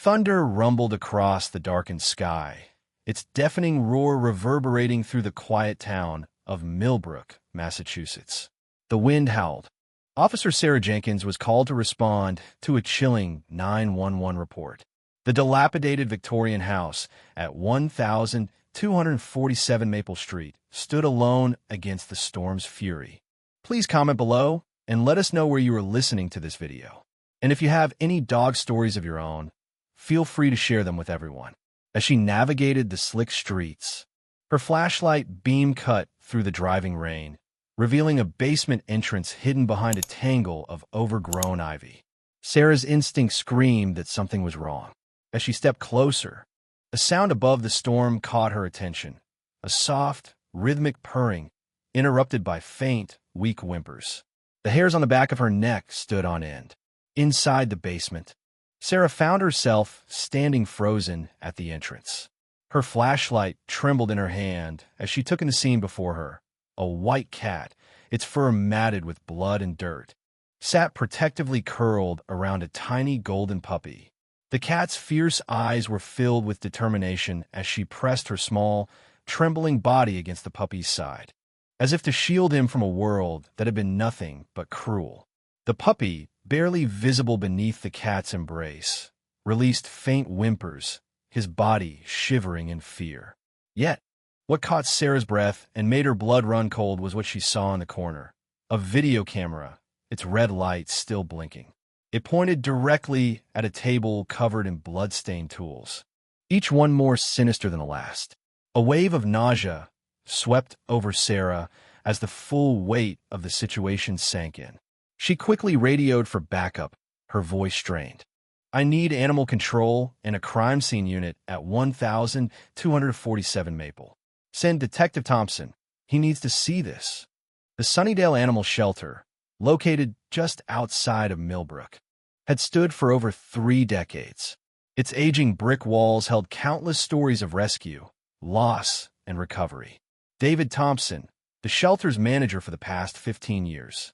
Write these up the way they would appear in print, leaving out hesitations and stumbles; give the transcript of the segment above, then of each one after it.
Thunder rumbled across the darkened sky, its deafening roar reverberating through the quiet town of Milbrook, Massachusetts. The wind howled. Officer Sarah Jenkins was called to respond to a chilling 911 report. The dilapidated Victorian house at 1247 Maple Street stood alone against the storm's fury. Please comment below and let us know where you are listening to this video. And if you have any dog stories of your own, feel free to share them with everyone. As she navigated the slick streets, her flashlight beam cut through the driving rain, revealing a basement entrance hidden behind a tangle of overgrown ivy. Sarah's instinct screamed that something was wrong. As she stepped closer, a sound above the storm caught her attention, a soft, rhythmic purring, interrupted by faint, weak whimpers. The hairs on the back of her neck stood on end. Inside the basement, Sarah found herself standing frozen at the entrance. Her flashlight trembled in her hand as she took in the scene before her. A white cat, its fur matted with blood and dirt, sat protectively curled around a tiny golden puppy. The cat's fierce eyes were filled with determination as she pressed her small, trembling body against the puppy's side, as if to shield him from a world that had been nothing but cruel. The puppy, barely visible beneath the cat's embrace, released faint whimpers, his body shivering in fear. Yet, what caught Sarah's breath and made her blood run cold was what she saw in the corner. A video camera, its red light still blinking. It pointed directly at a table covered in blood-stained tools, each one more sinister than the last. A wave of nausea swept over Sarah as the full weight of the situation sank in. She quickly radioed for backup, her voice strained. "I need animal control and a crime scene unit at 1247 Maple. Send Detective Thompson. He needs to see this." The Sunnydale Animal Shelter, located just outside of Milbrook, had stood for over 3 decades. Its aging brick walls held countless stories of rescue, loss, and recovery. David Thompson, the shelter's manager for the past 15 years,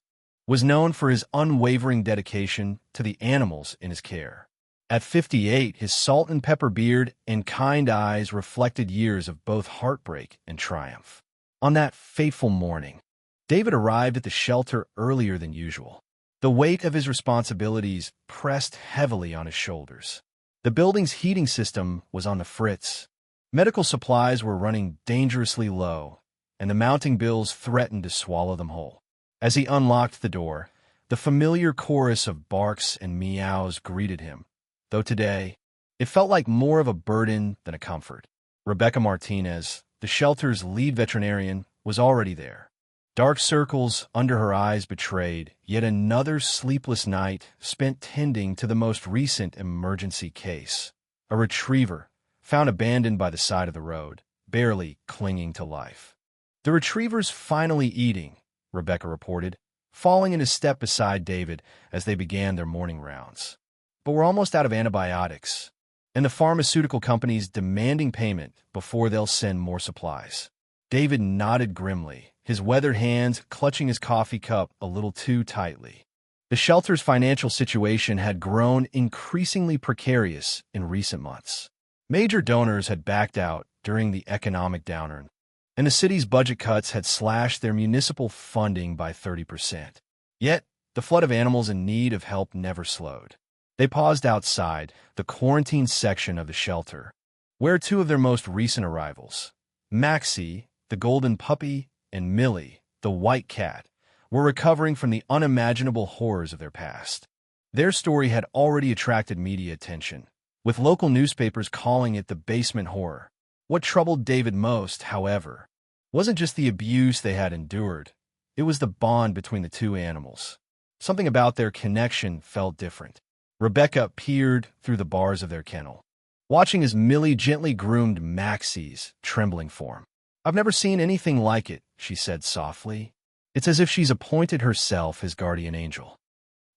was known for his unwavering dedication to the animals in his care. At 58, his salt and pepper beard and kind eyes reflected years of both heartbreak and triumph. On that fateful morning, David arrived at the shelter earlier than usual. The weight of his responsibilities pressed heavily on his shoulders. The building's heating system was on the fritz. Medical supplies were running dangerously low, and the mounting bills threatened to swallow them whole. As he unlocked the door, the familiar chorus of barks and meows greeted him, though today, it felt like more of a burden than a comfort. Rebecca Martinez, the shelter's lead veterinarian, was already there. Dark circles under her eyes betrayed yet another sleepless night spent tending to the most recent emergency case. A retriever, found abandoned by the side of the road, barely clinging to life. "The retriever's finally eating," Rebecca reported, falling into step beside David as they began their morning rounds. "But we're almost out of antibiotics, and the pharmaceutical company's demanding payment before they'll send more supplies." David nodded grimly, his weathered hands clutching his coffee cup a little too tightly. The shelter's financial situation had grown increasingly precarious in recent months. Major donors had backed out during the economic downturn, and the city's budget cuts had slashed their municipal funding by 30%. Yet, the flood of animals in need of help never slowed. They paused outside the quarantine section of the shelter, where 2 of their most recent arrivals, Maxi, the golden puppy, and Millie, the white cat, were recovering from the unimaginable horrors of their past. Their story had already attracted media attention, with local newspapers calling it the basement horror. What troubled David most, however, wasn't just the abuse they had endured. It was the bond between the 2 animals. Something about their connection felt different. Rebecca peered through the bars of their kennel, watching as Millie gently groomed Maxi's trembling form. "I've never seen anything like it," she said softly. "It's as if she's appointed herself his guardian angel."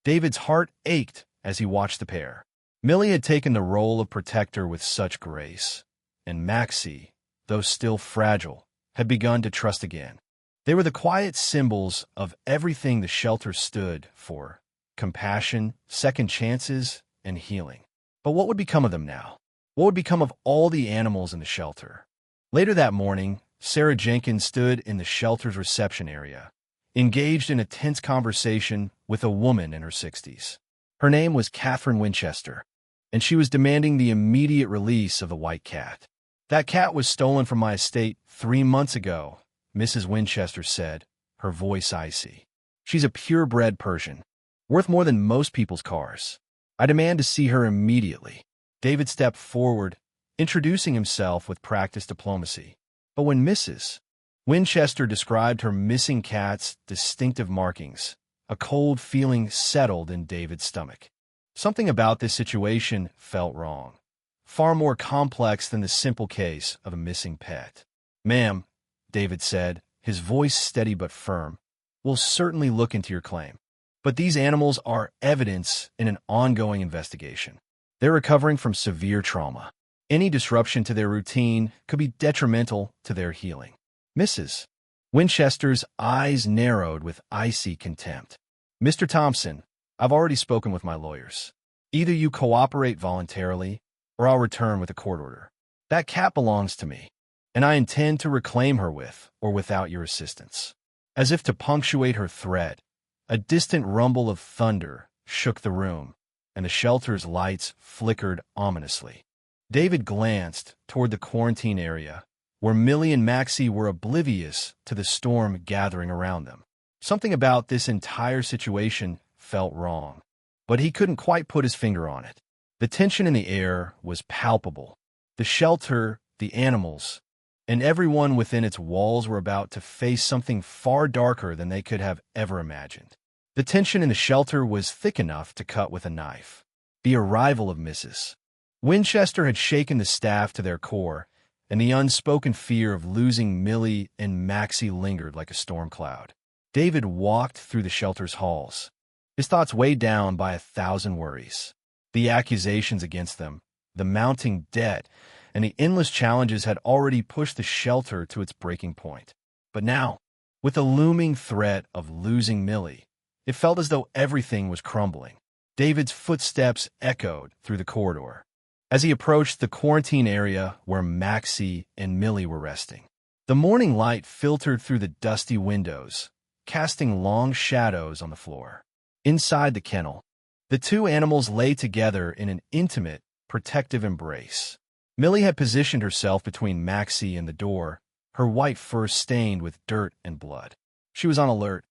David's heart ached as he watched the pair. Millie had taken the role of protector with such grace, and Maxi, though still fragile, had begun to trust again. They were the quiet symbols of everything the shelter stood for: compassion, second chances, and healing. But what would become of them now? What would become of all the animals in the shelter? Later that morning, Sarah Jenkins stood in the shelter's reception area, engaged in a tense conversation with a woman in her 60s. Her name was Katherine Winchester, and she was demanding the immediate release of the white cat. "That cat was stolen from my estate 3 months ago," Mrs. Winchester said, her voice icy. "She's a purebred Persian, worth more than most people's cars. I demand to see her immediately." David stepped forward, introducing himself with practiced diplomacy. But when Mrs. Winchester described her missing cat's distinctive markings, a cold feeling settled in David's stomach. Something about this situation felt wrong, far more complex than the simple case of a missing pet. "Ma'am," David said, his voice steady but firm, "we'll certainly look into your claim. But these animals are evidence in an ongoing investigation. They're recovering from severe trauma. Any disruption to their routine could be detrimental to their healing." Mrs. Winchester's eyes narrowed with icy contempt. "Mr. Thompson, I've already spoken with my lawyers. Either you cooperate voluntarily, or I'll return with a court order. That cat belongs to me, and I intend to reclaim her with or without your assistance." As if to punctuate her threat, a distant rumble of thunder shook the room, and the shelter's lights flickered ominously. David glanced toward the quarantine area, where Millie and Maxi were oblivious to the storm gathering around them. Something about this entire situation felt wrong, but he couldn't quite put his finger on it. The tension in the air was palpable. The shelter, the animals, and everyone within its walls were about to face something far darker than they could have ever imagined. The tension in the shelter was thick enough to cut with a knife. The arrival of Mrs. Winchester had shaken the staff to their core, and the unspoken fear of losing Millie and Maxi lingered like a storm cloud. David walked through the shelter's halls, his thoughts weighed down by 1,000 worries. The accusations against them, the mounting debt, and the endless challenges had already pushed the shelter to its breaking point. But now, with the looming threat of losing Millie, it felt as though everything was crumbling. David's footsteps echoed through the corridor as he approached the quarantine area where Maxi and Millie were resting. The morning light filtered through the dusty windows, casting long shadows on the floor. Inside the kennel, the two animals lay together in an intimate, protective embrace. Millie had positioned herself between Maxi and the door, her white fur stained with dirt and blood. She was on alert,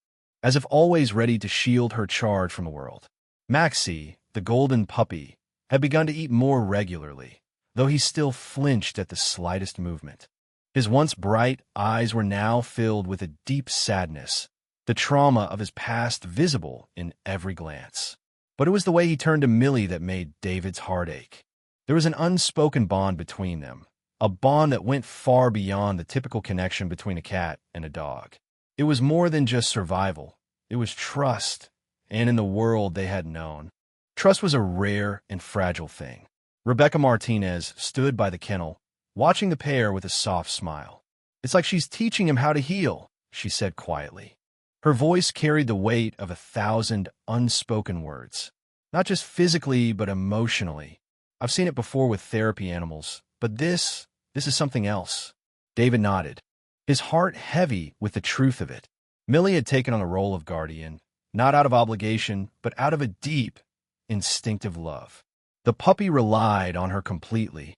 as if always ready to shield her charge from the world. Maxi, the golden puppy, had begun to eat more regularly, though he still flinched at the slightest movement. His once bright eyes were now filled with a deep sadness, the trauma of his past visible in every glance. But it was the way he turned to Millie that made David's heart ache. There was an unspoken bond between them, a bond that went far beyond the typical connection between a cat and a dog. It was more than just survival. It was trust, and in the world they had known, trust was a rare and fragile thing. Rebecca Martinez stood by the kennel, watching the pair with a soft smile. "It's like she's teaching him how to heal," she said quietly. Her voice carried the weight of 1,000 unspoken words, not just physically but emotionally. "I've seen it before with therapy animals, but this is something else." David nodded, his heart heavy with the truth of it. Millie had taken on the role of guardian, not out of obligation, but out of a deep, instinctive love. The puppy relied on her completely,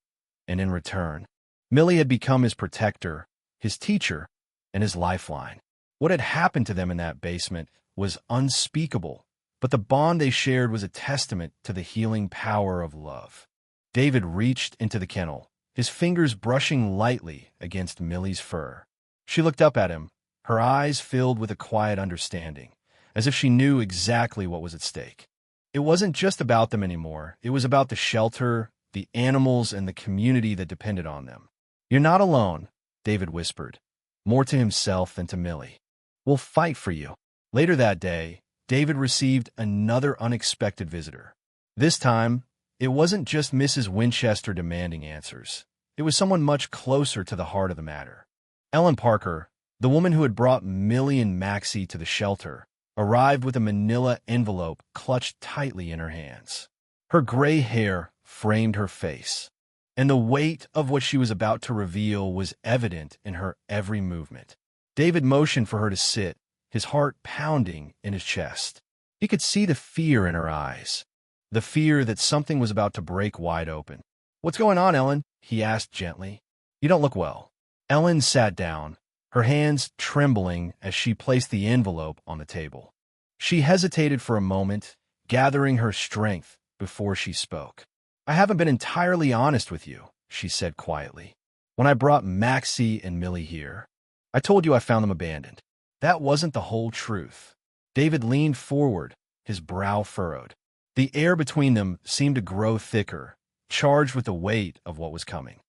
and in return, Millie had become his protector, his teacher, and his lifeline. What had happened to them in that basement was unspeakable, but the bond they shared was a testament to the healing power of love. David reached into the kennel, his fingers brushing lightly against Millie's fur. She looked up at him, her eyes filled with a quiet understanding, as if she knew exactly what was at stake. It wasn't just about them anymore. It was about the shelter, the animals, and the community that depended on them. "You're not alone," David whispered, more to himself than to Millie. "We'll fight for you." Later that day, David received another unexpected visitor. This time, it wasn't just Mrs. Winchester demanding answers. It was someone much closer to the heart of the matter. Ellen Parker, the woman who had brought Millie and Maxi to the shelter, arrived with a manila envelope clutched tightly in her hands. Her gray hair, framed her face, and the weight of what she was about to reveal was evident in her every movement. David motioned for her to sit, his heart pounding in his chest. He could see the fear in her eyes, the fear that something was about to break wide open. "What's going on, Ellen?" he asked gently. "You don't look well." Ellen sat down, her hands trembling as she placed the envelope on the table. She hesitated for a moment, gathering her strength before she spoke. "I haven't been entirely honest with you," she said quietly. "When I brought Maxi and Millie here, I told you I found them abandoned. That wasn't the whole truth." David leaned forward, his brow furrowed. The air between them seemed to grow thicker, charged with the weight of what was coming.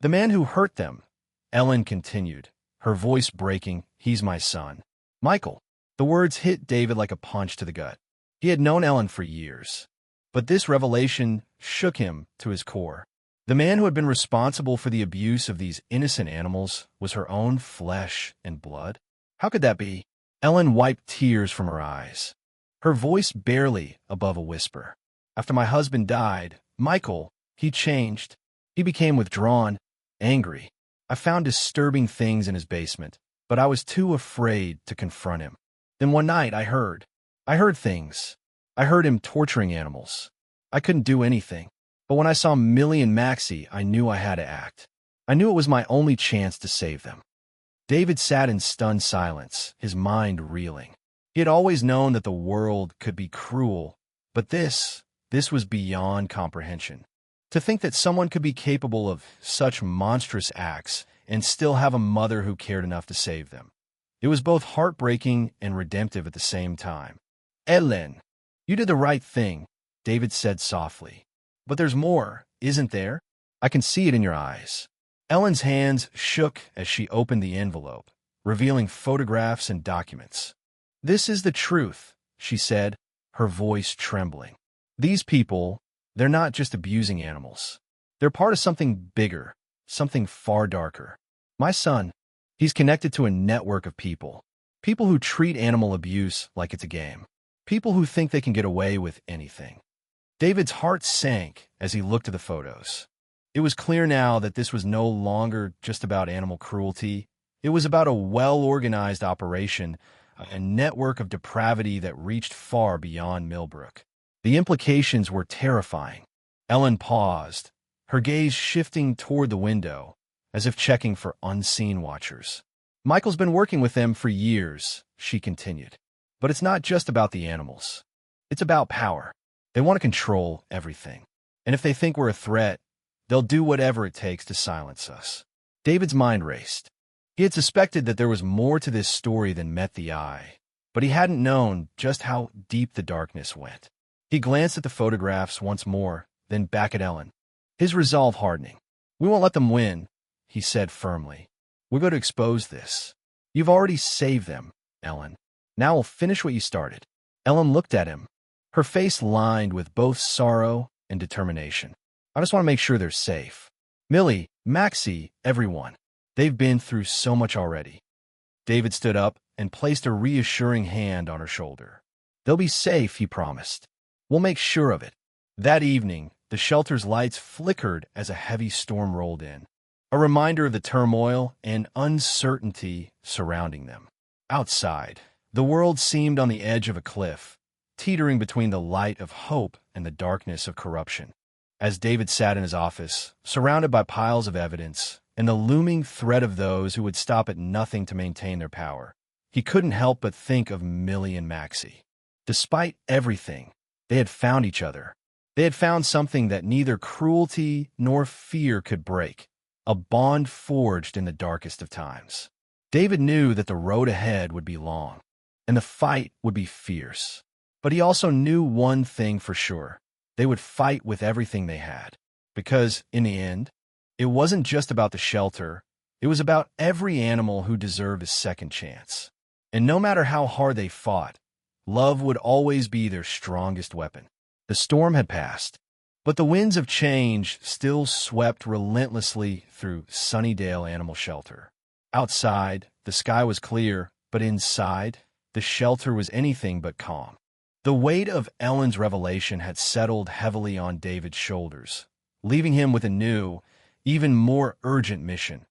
"The man who hurt them," Ellen continued, her voice breaking, "he's my son, Michael." The words hit David like a punch to the gut. He had known Ellen for years, but this revelation shook him to his core. The man who had been responsible for the abuse of these innocent animals was her own flesh and blood. How could that be? Ellen wiped tears from her eyes, her voice barely above a whisper. "After my husband died, Michael, he changed. He became withdrawn, angry. I found disturbing things in his basement, but I was too afraid to confront him. Then one night I heard things. I heard him torturing animals. I couldn't do anything. But when I saw Millie and Maxi, I knew I had to act. I knew it was my only chance to save them." David sat in stunned silence, his mind reeling. He had always known that the world could be cruel, but this was beyond comprehension. To think that someone could be capable of such monstrous acts and still have a mother who cared enough to save them. It was both heartbreaking and redemptive at the same time. "Ellen, you did the right thing," David said softly. "But there's more, isn't there? I can see it in your eyes." Ellen's hands shook as she opened the envelope, revealing photographs and documents. "This is the truth," she said, her voice trembling. "These people, they're not just abusing animals. They're part of something bigger, something far darker. My son, he's connected to a network of people who treat animal abuse like it's a game, people who think they can get away with anything." David's heart sank as he looked at the photos. It was clear now that this was no longer just about animal cruelty. It was about a well-organized operation, a network of depravity that reached far beyond Milbrook. The implications were terrifying. Ellen paused, her gaze shifting toward the window, as if checking for unseen watchers. "Michael's been working with them for years," she continued. "But it's not just about the animals. It's about power. They want to control everything. And if they think we're a threat, they'll do whatever it takes to silence us." David's mind raced. He had suspected that there was more to this story than met the eye, but he hadn't known just how deep the darkness went. He glanced at the photographs once more, then back at Ellen, his resolve hardening. "We won't let them win," he said firmly. "We're going to expose this. You've already saved them, Ellen. Now we'll finish what you started." Ellen looked at him, her face lined with both sorrow and determination. "I just want to make sure they're safe. Millie, Maxi, everyone. They've been through so much already." David stood up and placed a reassuring hand on her shoulder. "They'll be safe," he promised. "We'll make sure of it." That evening, the shelter's lights flickered as a heavy storm rolled in, a reminder of the turmoil and uncertainty surrounding them. Outside, the world seemed on the edge of a cliff, teetering between the light of hope and the darkness of corruption. As David sat in his office, surrounded by piles of evidence and the looming threat of those who would stop at nothing to maintain their power, he couldn't help but think of Millie and Maxi. Despite everything, they had found each other. They had found something that neither cruelty nor fear could break, a bond forged in the darkest of times. David knew that the road ahead would be long, and the fight would be fierce. But he also knew one thing for sure. They would fight with everything they had. Because, in the end, it wasn't just about the shelter. It was about every animal who deserved a second chance. And no matter how hard they fought, love would always be their strongest weapon. The storm had passed, but the winds of change still swept relentlessly through Sunnydale Animal Shelter. Outside, the sky was clear, but inside, the shelter was anything but calm. The weight of Ellen's revelation had settled heavily on David's shoulders, leaving him with a new, even more urgent mission,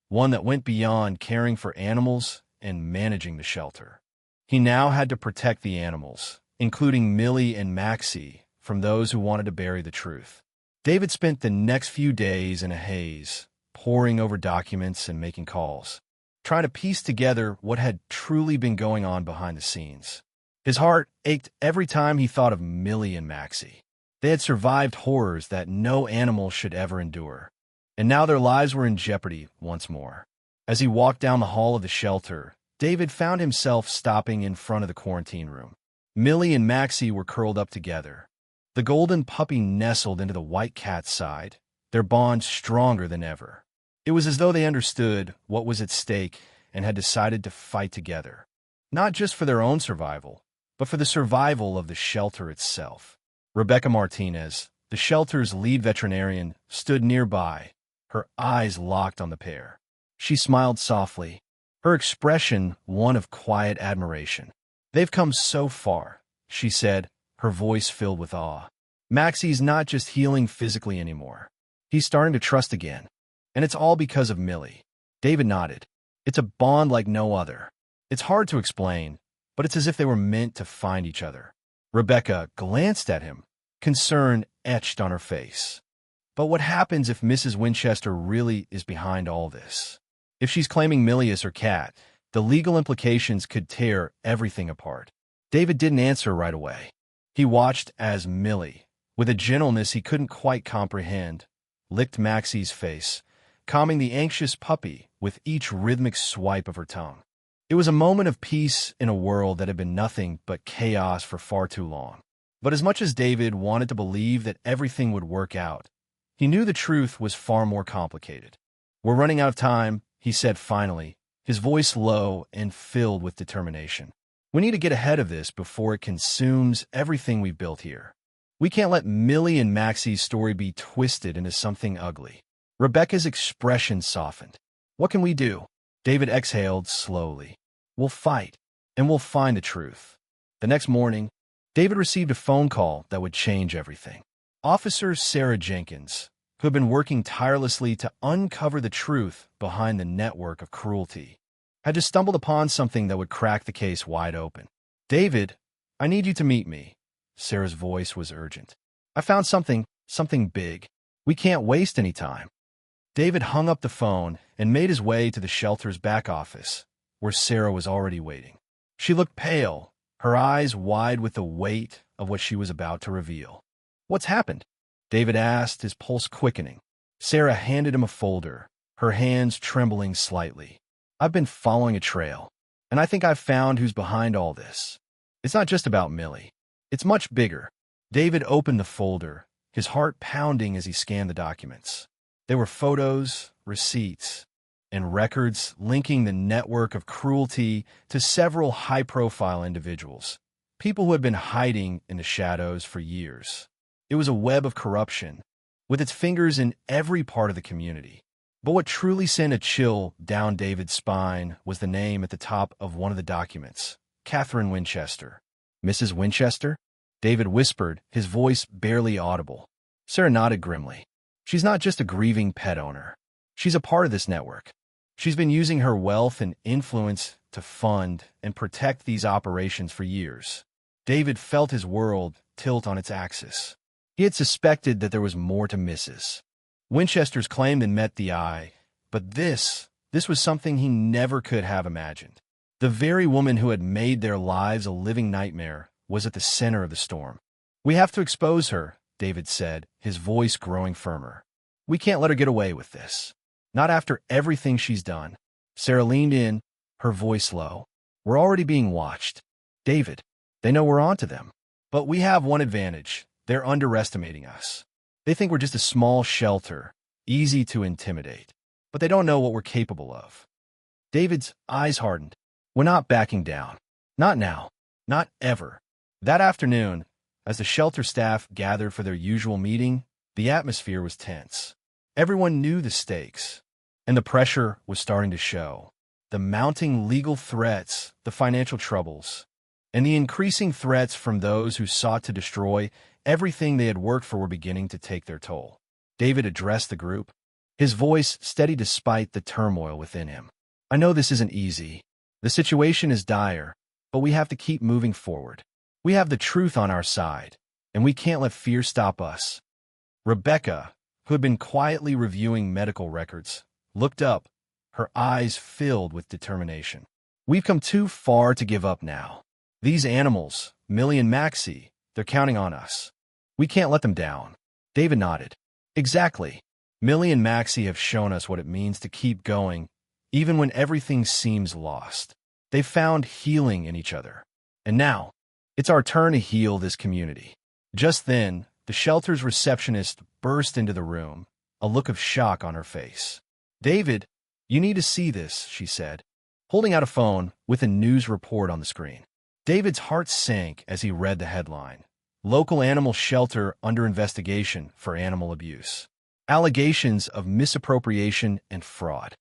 one that went beyond caring for animals and managing the shelter. He now had to protect the animals, including Millie and Maxi, from those who wanted to bury the truth. David spent the next few days in a haze, poring over documents and making calls, trying to piece together what had truly been going on behind the scenes. His heart ached every time he thought of Millie and Maxi. They had survived horrors that no animal should ever endure, and now their lives were in jeopardy once more. As he walked down the hall of the shelter, David found himself stopping in front of the quarantine room. Millie and Maxi were curled up together. The golden puppy nestled into the white cat's side, their bond stronger than ever. It was as though they understood what was at stake and had decided to fight together, not just for their own survival, but for the survival of the shelter itself. Rebecca Martinez, the shelter's lead veterinarian, stood nearby, her eyes locked on the pair. She smiled softly, her expression one of quiet admiration. "They've come so far," she said, her voice filled with awe. "Maxi's not just healing physically anymore. He's starting to trust again. And it's all because of Millie." David nodded. "It's a bond like no other. It's hard to explain, but it's as if they were meant to find each other." Rebecca glanced at him, concern etched on her face. "But what happens if Mrs. Winchester really is behind all this? If she's claiming Millie as her cat, the legal implications could tear everything apart." David didn't answer right away. He watched as Millie, with a gentleness he couldn't quite comprehend, licked Maxi's face, calming the anxious puppy with each rhythmic swipe of her tongue. It was a moment of peace in a world that had been nothing but chaos for far too long. But as much as David wanted to believe that everything would work out, he knew the truth was far more complicated. "We're running out of time," he said finally, his voice low and filled with determination. "We need to get ahead of this before it consumes everything we've built here. We can't let Millie and Maxi's story be twisted into something ugly." Rebecca's expression softened. "What can we do?" David exhaled slowly. "We'll fight, and we'll find the truth." The next morning, David received a phone call that would change everything. Officer Sarah Jenkins, who had been working tirelessly to uncover the truth behind the network of cruelty, had just stumbled upon something that would crack the case wide open. "David, I need you to meet me." Sarah's voice was urgent. "I found something big. We can't waste any time." David hung up the phone and made his way to the shelter's back office, where Sarah was already waiting. She looked pale, her eyes wide with the weight of what she was about to reveal. "What's happened?" David asked, his pulse quickening. Sarah handed him a folder, her hands trembling slightly. "I've been following a trail, and I think I've found who's behind all this. It's not just about Millie. It's much bigger." David opened the folder, his heart pounding as he scanned the documents. There were photos, receipts, and records linking the network of cruelty to several high-profile individuals, people who had been hiding in the shadows for years. It was a web of corruption, with its fingers in every part of the community. But what truly sent a chill down David's spine was the name at the top of one of the documents, Katherine Winchester. "Mrs. Winchester?" David whispered, his voice barely audible. Sarah nodded grimly. "She's not just a grieving pet owner. She's a part of this network. She's been using her wealth and influence to fund and protect these operations for years." David felt his world tilt on its axis. He had suspected that there was more to Mrs. Winchester's claim than met the eye, but this was something he never could have imagined. The very woman who had made their lives a living nightmare was at the center of the storm. "We have to expose her," David said, his voice growing firmer. "We can't let her get away with this. Not after everything she's done." Sarah leaned in, her voice low. "We're already being watched. David, they know we're onto them. But we have one advantage. They're underestimating us. They think we're just a small shelter, easy to intimidate. But they don't know what we're capable of." David's eyes hardened. "We're not backing down. Not now. Not ever." That afternoon, as the shelter staff gathered for their usual meeting, the atmosphere was tense. Everyone knew the stakes, and the pressure was starting to show. The mounting legal threats, the financial troubles, and the increasing threats from those who sought to destroy everything they had worked for were beginning to take their toll. David addressed the group, his voice steady despite the turmoil within him. I know this isn't easy. The situation is dire, but we have to keep moving forward. We have the truth on our side, and we can't let fear stop us. Rebecca, who had been quietly reviewing medical records, looked up, her eyes filled with determination. We've come too far to give up now. These animals, Millie and Maxi, they're counting on us. We can't let them down. David nodded. Exactly. Millie and Maxi have shown us what it means to keep going, even when everything seems lost. They've found healing in each other. And now, it's our turn to heal this community. Just then, the shelter's receptionist burst into the room, a look of shock on her face. David, you need to see this, she said, holding out a phone with a news report on the screen. David's heart sank as he read the headline. Local animal shelter under investigation for animal abuse. Allegations of misappropriation and fraud.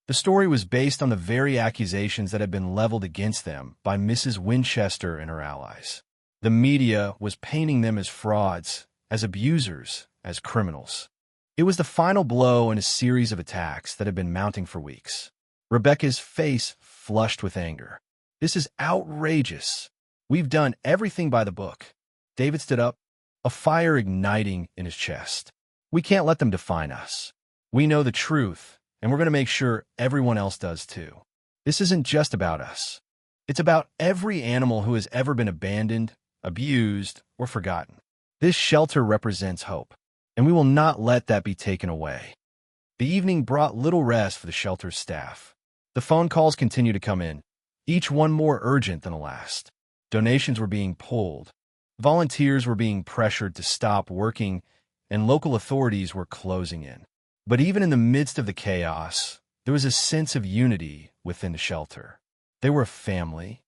The story was based on the very accusations that had been leveled against them by Mrs. Winchester and her allies. The media was painting them as frauds, as abusers, as criminals. It was the final blow in a series of attacks that had been mounting for weeks. Rebecca's face flushed with anger. This is outrageous. We've done everything by the book. David stood up, a fire igniting in his chest. We can't let them define us. We know the truth, and we're going to make sure everyone else does too. This isn't just about us. It's about every animal who has ever been abandoned, abused, or forgotten. This shelter represents hope, and we will not let that be taken away. The evening brought little rest for the shelter's staff. The phone calls continued to come in, each one more urgent than the last. Donations were being pulled. Volunteers were being pressured to stop working, and local authorities were closing in. But even in the midst of the chaos, there was a sense of unity within the shelter. They were a family,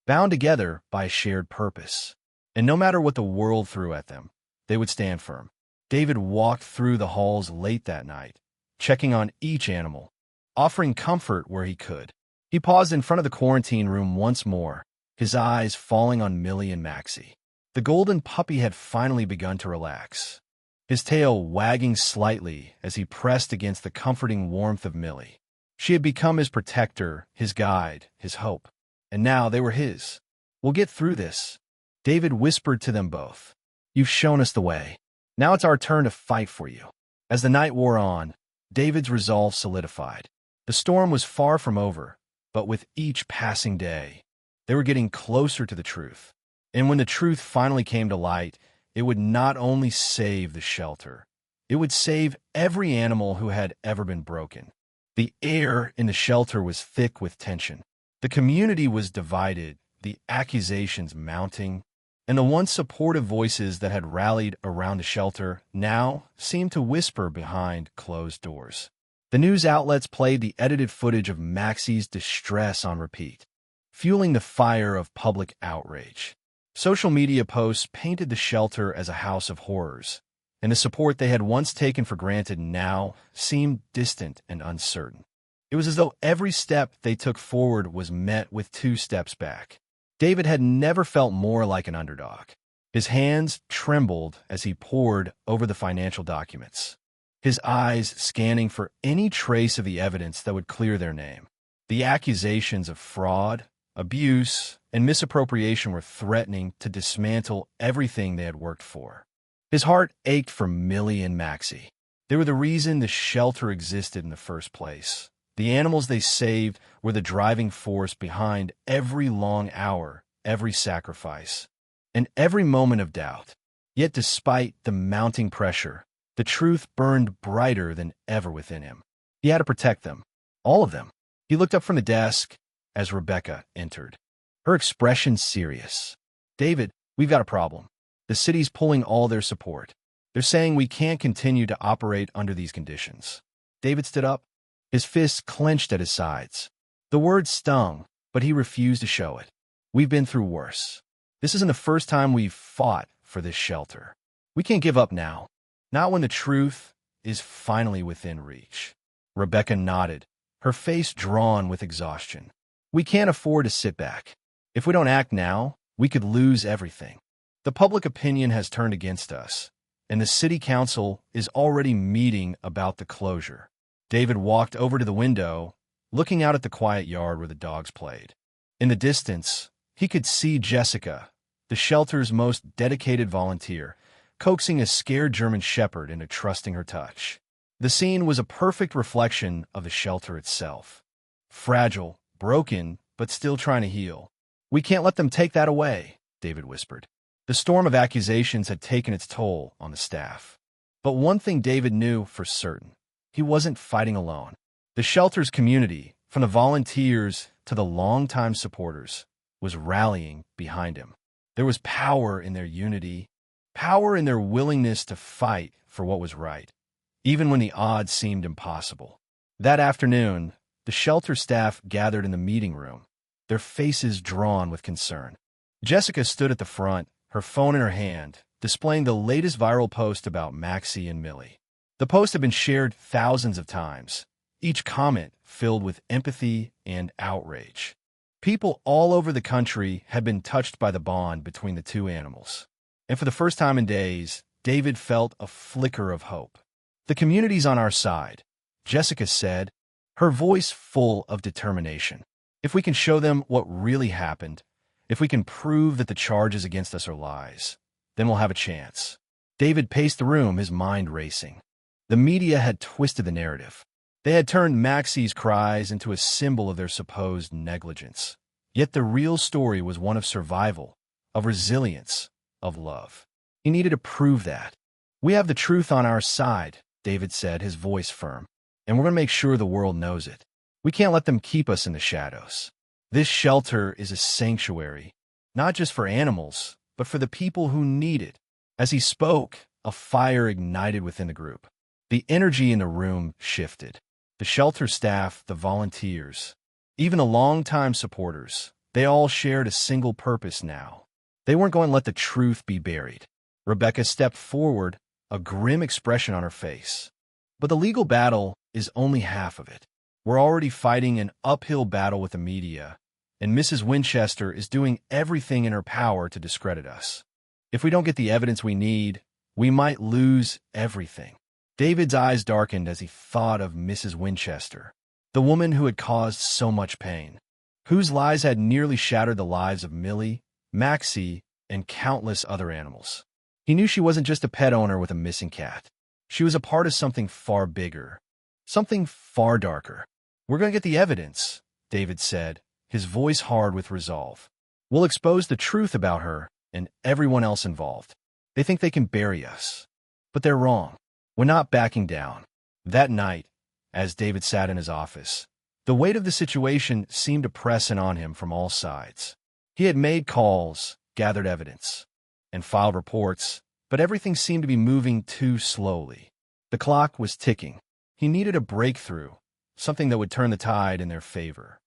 bound together by a shared purpose. And no matter what the world threw at them, they would stand firm. David walked through the halls late that night, checking on each animal, offering comfort where he could. He paused in front of the quarantine room once more, his eyes falling on Millie and Maxi. The golden puppy had finally begun to relax, his tail wagging slightly as he pressed against the comforting warmth of Millie. She had become his protector, his guide, his hope. And now they were his. We'll get through this, David whispered to them both. You've shown us the way. Now it's our turn to fight for you. As the night wore on, David's resolve solidified. The storm was far from over, but with each passing day, they were getting closer to the truth. And when the truth finally came to light, it would not only save the shelter, it would save every animal who had ever been broken. The air in the shelter was thick with tension. The community was divided, the accusations mounting, and the once supportive voices that had rallied around the shelter now seemed to whisper behind closed doors. The news outlets played the edited footage of Maxi's distress on repeat, fueling the fire of public outrage. Social media posts painted the shelter as a house of horrors, and the support they had once taken for granted now seemed distant and uncertain. It was as though every step they took forward was met with 2 steps back. David had never felt more like an underdog. His hands trembled as he pored over the financial documents, his eyes scanning for any trace of the evidence that would clear their name. The accusations of fraud, abuse, and misappropriation were threatening to dismantle everything they had worked for. His heart ached for Millie and Maxi. They were the reason the shelter existed in the first place. The animals they saved were the driving force behind every long hour, every sacrifice, and every moment of doubt. Yet despite the mounting pressure, the truth burned brighter than ever within him. He had to protect them, all of them. He looked up from the desk as Rebecca entered, her expression serious. David, we've got a problem. The city's pulling all their support. They're saying we can't continue to operate under these conditions. David stood up, his fists clenched at his sides. The words stung, but he refused to show it. We've been through worse. This isn't the first time we've fought for this shelter. We can't give up now, not when the truth is finally within reach. Rebecca nodded, her face drawn with exhaustion. We can't afford to sit back. If we don't act now, we could lose everything. The public opinion has turned against us, and the city council is already meeting about the closure. David walked over to the window, looking out at the quiet yard where the dogs played. In the distance, he could see Jessica, the shelter's most dedicated volunteer, coaxing a scared German shepherd into trusting her touch. The scene was a perfect reflection of the shelter itself. Fragile, broken, but still trying to heal. "We can't let them take that away," David whispered. The storm of accusations had taken its toll on the staff. But one thing David knew for certain: he wasn't fighting alone. The shelter's community, from the volunteers to the longtime supporters, was rallying behind him. There was power in their unity, power in their willingness to fight for what was right, even when the odds seemed impossible. That afternoon, the shelter staff gathered in the meeting room, their faces drawn with concern. Jessica stood at the front, her phone in her hand, displaying the latest viral post about Maxi and Millie. The post had been shared thousands of times, each comment filled with empathy and outrage. People all over the country had been touched by the bond between the two animals. And for the first time in days, David felt a flicker of hope. "The community's on our side," Jessica said, her voice full of determination. "If we can show them what really happened, if we can prove that the charges against us are lies, then we'll have a chance." David paced the room, his mind racing. The media had twisted the narrative. They had turned Maxi's cries into a symbol of their supposed negligence. Yet the real story was one of survival, of resilience, of love. He needed to prove that. "We have the truth on our side," David said, his voice firm, "and we're going to make sure the world knows it. We can't let them keep us in the shadows. This shelter is a sanctuary, not just for animals, but for the people who need it." As he spoke, a fire ignited within the group. The energy in the room shifted. The shelter staff, the volunteers, even the longtime supporters, they all shared a single purpose now. They weren't going to let the truth be buried. Rebecca stepped forward, a grim expression on her face. "But the legal battle is only half of it. We're already fighting an uphill battle with the media, and Mrs. Winchester is doing everything in her power to discredit us. If we don't get the evidence we need, we might lose everything." David's eyes darkened as he thought of Mrs. Winchester, the woman who had caused so much pain, whose lies had nearly shattered the lives of Millie, Maxi, and countless other animals. He knew she wasn't just a pet owner with a missing cat. She was a part of something far bigger, something far darker. "We're going to get the evidence," David said, his voice hard with resolve. "We'll expose the truth about her and everyone else involved. They think they can bury us, but they're wrong. We're not backing down." That night, as David sat in his office, the weight of the situation seemed to press in on him from all sides. He had made calls, gathered evidence, and filed reports, but everything seemed to be moving too slowly. The clock was ticking. He needed a breakthrough, something that would turn the tide in their favor.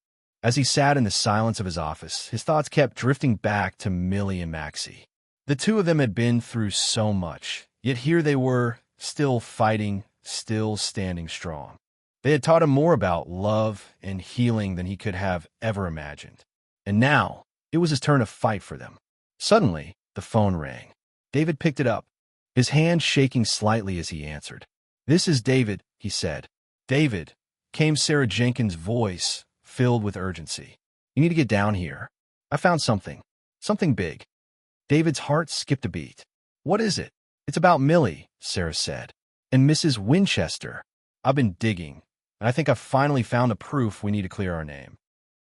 As he sat in the silence of his office, his thoughts kept drifting back to Millie and Maxi. The two of them had been through so much, yet here they were, still fighting, still standing strong. They had taught him more about love and healing than he could have ever imagined. And now, it was his turn to fight for them. Suddenly, the phone rang. David picked it up, his hand shaking slightly as he answered. "This is David," he said. "David," came Sarah Jenkins' voice, filled with urgency. "You need to get down here. I found something big." David's heart skipped a beat. "What is it?" "It's about Millie," Sarah said, "and Mrs. Winchester. I've been digging, and I think I've finally found the proof we need to clear our name."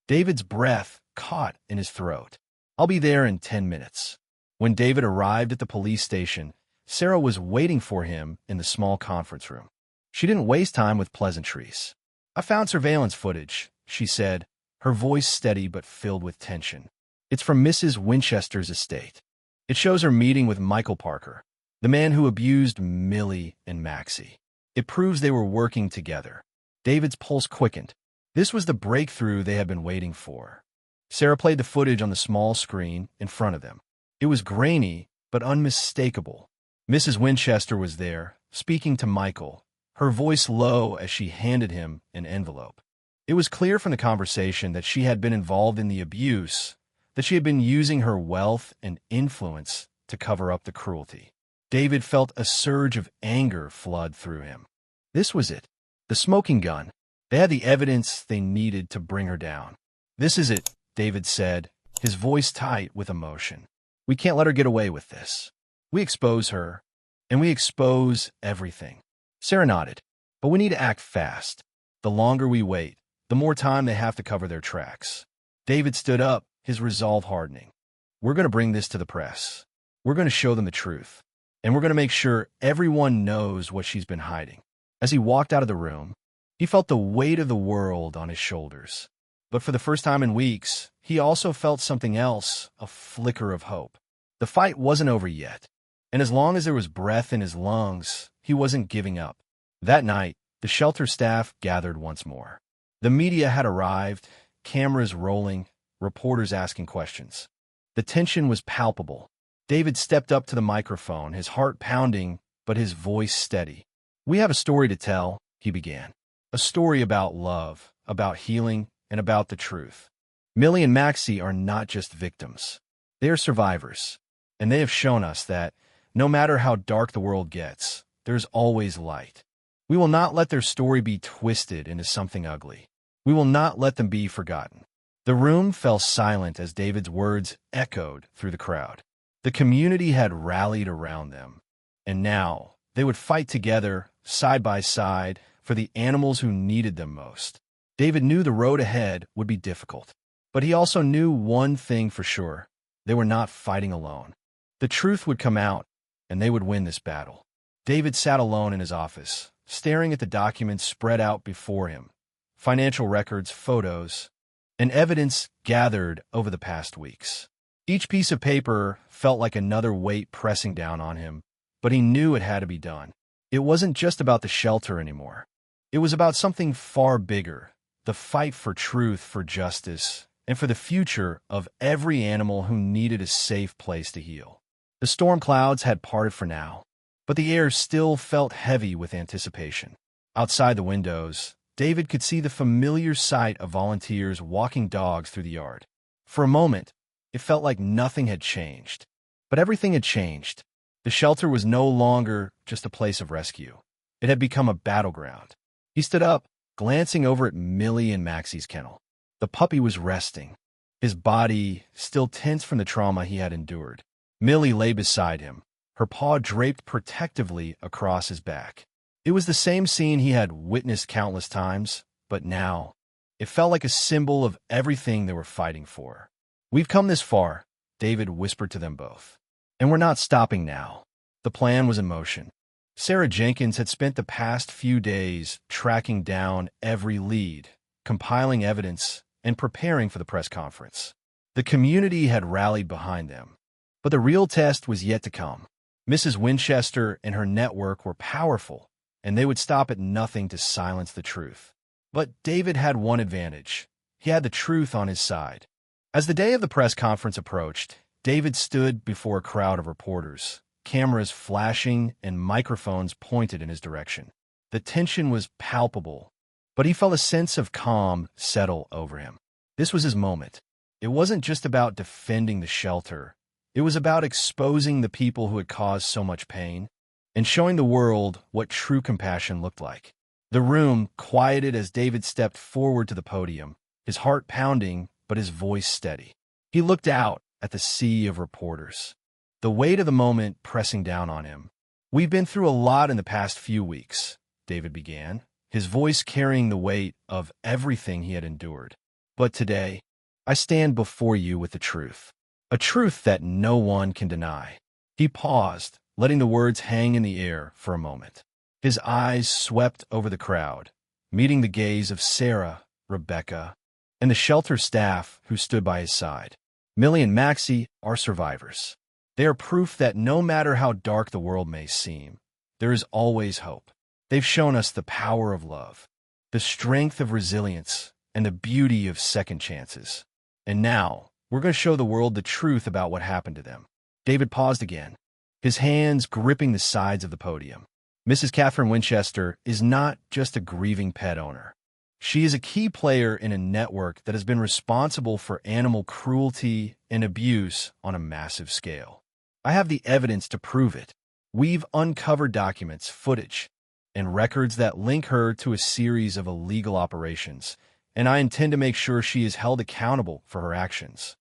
David's breath caught in his throat. "I'll be there in 10 minutes. When David arrived at the police station, Sarah was waiting for him in the small conference room. She didn't waste time with pleasantries. "I found surveillance footage," she said, her voice steady but filled with tension. "It's from Mrs. Winchester's estate. It shows her meeting with Michael Parker, the man who abused Millie and Maxi. It proves they were working together." David's pulse quickened. This was the breakthrough they had been waiting for. Sarah played the footage on the small screen in front of them. It was grainy, but unmistakable. Mrs. Winchester was there, speaking to Michael, her voice low as she handed him an envelope. It was clear from the conversation that she had been involved in the abuse, that she had been using her wealth and influence to cover up the cruelty. David felt a surge of anger flood through him. This was it. The smoking gun. They had the evidence they needed to bring her down. "This is it," David said, his voice tight with emotion. "We can't let her get away with this. We expose her, and we expose everything." Sarah nodded. "But we need to act fast. The longer we wait, the more time they have to cover their tracks." David stood up, his resolve hardening. "We're going to bring this to the press. We're going to show them the truth. And we're going to make sure everyone knows what she's been hiding." As he walked out of the room, he felt the weight of the world on his shoulders. But for the first time in weeks, he also felt something else, a flicker of hope. The fight wasn't over yet, and as long as there was breath in his lungs, he wasn't giving up. That night, the shelter staff gathered once more. The media had arrived, cameras rolling, reporters asking questions. The tension was palpable. David stepped up to the microphone, his heart pounding, but his voice steady. "We have a story to tell," he began. "A story about love, about healing, and about the truth. Millie and Maxi are not just victims. They are survivors, and they have shown us that, no matter how dark the world gets, there's always light. We will not let their story be twisted into something ugly. We will not let them be forgotten." The room fell silent as David's words echoed through the crowd. The community had rallied around them, and now they would fight together, side by side, for the animals who needed them most. David knew the road ahead would be difficult, but he also knew one thing for sure: they were not fighting alone. The truth would come out, and they would win this battle. David sat alone in his office, staring at the documents spread out before him, financial records, photos, and evidence gathered over the past weeks. Each piece of paper felt like another weight pressing down on him, but he knew it had to be done. It wasn't just about the shelter anymore. It was about something far bigger: the fight for truth, for justice, and for the future of every animal who needed a safe place to heal. The storm clouds had parted for now, but the air still felt heavy with anticipation. Outside the windows, David could see the familiar sight of volunteers walking dogs through the yard. For a moment, it felt like nothing had changed. But everything had changed. The shelter was no longer just a place of rescue. It had become a battleground. He stood up, glancing over at Millie and Maxi's kennel. The puppy was resting, his body still tense from the trauma he had endured. Millie lay beside him, her paw draped protectively across his back. It was the same scene he had witnessed countless times, but now, it felt like a symbol of everything they were fighting for. "We've come this far," David whispered to them both. "And we're not stopping now." The plan was in motion. Sarah Jenkins had spent the past few days tracking down every lead, compiling evidence, and preparing for the press conference. The community had rallied behind them. But the real test was yet to come. Mrs. Winchester and her network were powerful, and they would stop at nothing to silence the truth. But David had one advantage. He had the truth on his side. As the day of the press conference approached, David stood before a crowd of reporters, cameras flashing and microphones pointed in his direction. The tension was palpable, but he felt a sense of calm settle over him. This was his moment. It wasn't just about defending the shelter. It was about exposing the people who had caused so much pain and showing the world what true compassion looked like. The room quieted as David stepped forward to the podium, his heart pounding, but his voice steady. He looked out at the sea of reporters, the weight of the moment pressing down on him. "We've been through a lot in the past few weeks," David began, his voice carrying the weight of everything he had endured. "But today, I stand before you with the truth, a truth that no one can deny." He paused, letting the words hang in the air for a moment. His eyes swept over the crowd, meeting the gaze of Sarah, Rebecca, and the shelter staff who stood by his side. Millie and Maxi are survivors. They are proof that no matter how dark the world may seem, there is always hope. They've shown us the power of love, the strength of resilience, and the beauty of second chances. And now, we're going to show the world the truth about what happened to them. David paused again, his hands gripping the sides of the podium. Mrs. Katherine Winchester is not just a grieving pet owner. She is a key player in a network that has been responsible for animal cruelty and abuse on a massive scale. I have the evidence to prove it. We've uncovered documents, footage, and records that link her to a series of illegal operations, and I intend to make sure she is held accountable for her actions."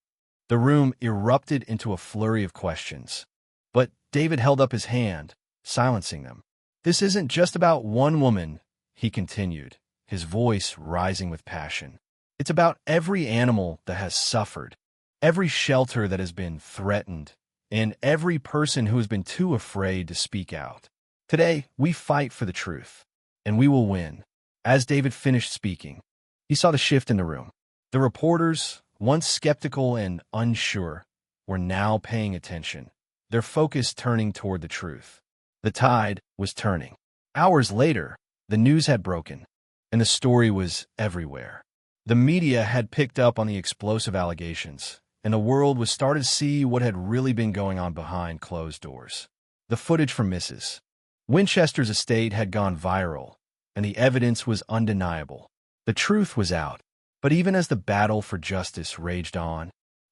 The room erupted into a flurry of questions, but David held up his hand, silencing them. "This isn't just about one woman," he continued, his voice rising with passion. "It's about every animal that has suffered, every shelter that has been threatened, and every person who has been too afraid to speak out. Today, we fight for the truth, and we will win." As David finished speaking, he saw the shift in the room. The reporters, once skeptical and unsure, were now paying attention, their focus turning toward the truth. The tide was turning. Hours later, the news had broken, and the story was everywhere. The media had picked up on the explosive allegations, and the world was starting to see what had really been going on behind closed doors. The footage from Mrs. Winchester's estate had gone viral, and the evidence was undeniable. The truth was out, but even as the battle for justice raged on,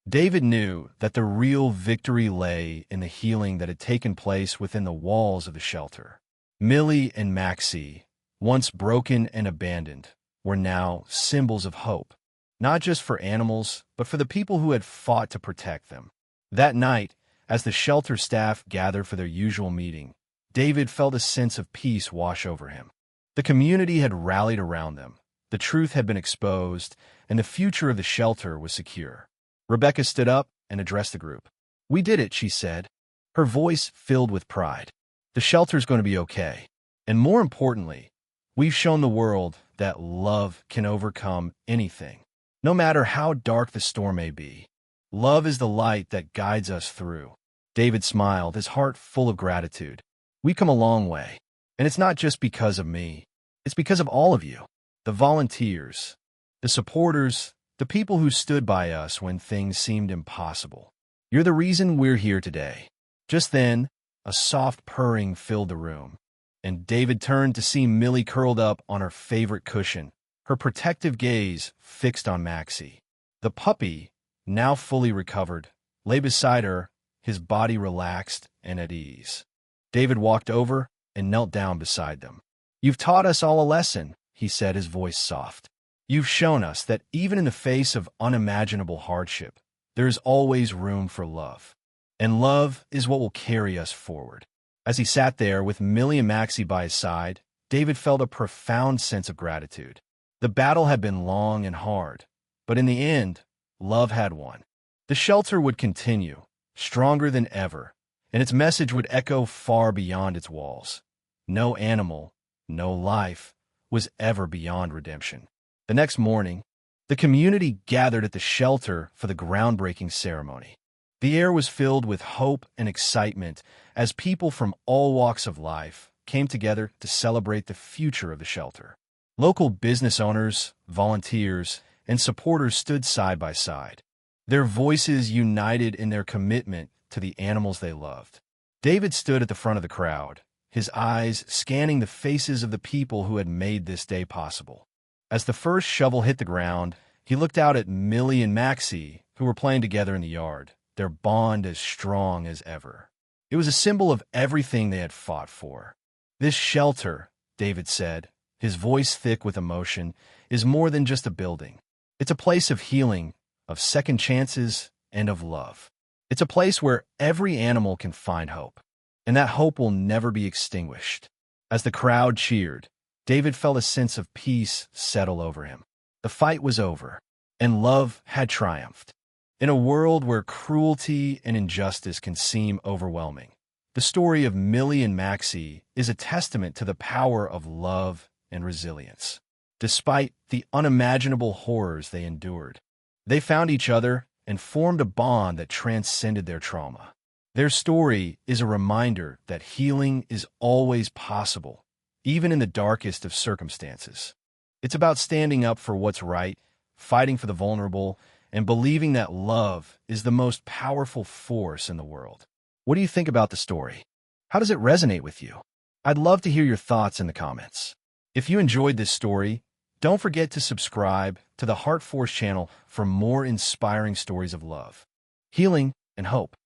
David knew that the real victory lay in the healing that had taken place within the walls of the shelter. Millie and Maxi, once broken and abandoned, were now symbols of hope, not just for animals, but for the people who had fought to protect them. That night, as the shelter staff gathered for their usual meeting, David felt a sense of peace wash over him. The community had rallied around them, the truth had been exposed, and the future of the shelter was secure. Rebecca stood up and addressed the group. "We did it," she said, her voice filled with pride. "The shelter's going to be okay. And more importantly, we've shown the world that love can overcome anything. No matter how dark the storm may be, love is the light that guides us through." David smiled, his heart full of gratitude. "We've come a long way, and it's not just because of me. It's because of all of you, the volunteers, the supporters, the people who stood by us when things seemed impossible. You're the reason we're here today." Just then, a soft purring filled the room, and David turned to see Millie curled up on her favorite cushion, her protective gaze fixed on Maxi. The puppy, now fully recovered, lay beside her, his body relaxed and at ease. David walked over and knelt down beside them. "You've taught us all a lesson," he said, his voice soft. "You've shown us that even in the face of unimaginable hardship, there is always room for love. And love is what will carry us forward." As he sat there with Millie and Maxi by his side, David felt a profound sense of gratitude. The battle had been long and hard, but in the end, love had won. The shelter would continue, stronger than ever, and its message would echo far beyond its walls. No animal, no life, was ever beyond redemption. The next morning, the community gathered at the shelter for the groundbreaking ceremony. The air was filled with hope and excitement as people from all walks of life came together to celebrate the future of the shelter. Local business owners, volunteers, and supporters stood side by side, their voices united in their commitment to the animals they loved. David stood at the front of the crowd, his eyes scanning the faces of the people who had made this day possible. As the first shovel hit the ground, he looked out at Millie and Maxi, who were playing together in the yard, their bond as strong as ever. It was a symbol of everything they had fought for. "This shelter," David said, his voice thick with emotion, "is more than just a building. It's a place of healing, of second chances, and of love. It's a place where every animal can find hope, and that hope will never be extinguished." As the crowd cheered, David felt a sense of peace settle over him. The fight was over, and love had triumphed. In a world where cruelty and injustice can seem overwhelming, the story of Millie and Maxi is a testament to the power of love and resilience. Despite the unimaginable horrors they endured, they found each other and formed a bond that transcended their trauma. Their story is a reminder that healing is always possible, even in the darkest of circumstances. It's about standing up for what's right, fighting for the vulnerable, and believing that love is the most powerful force in the world. What do you think about the story? How does it resonate with you? I'd love to hear your thoughts in the comments. If you enjoyed this story, don't forget to subscribe to the HeartForce channel for more inspiring stories of love, healing, and hope.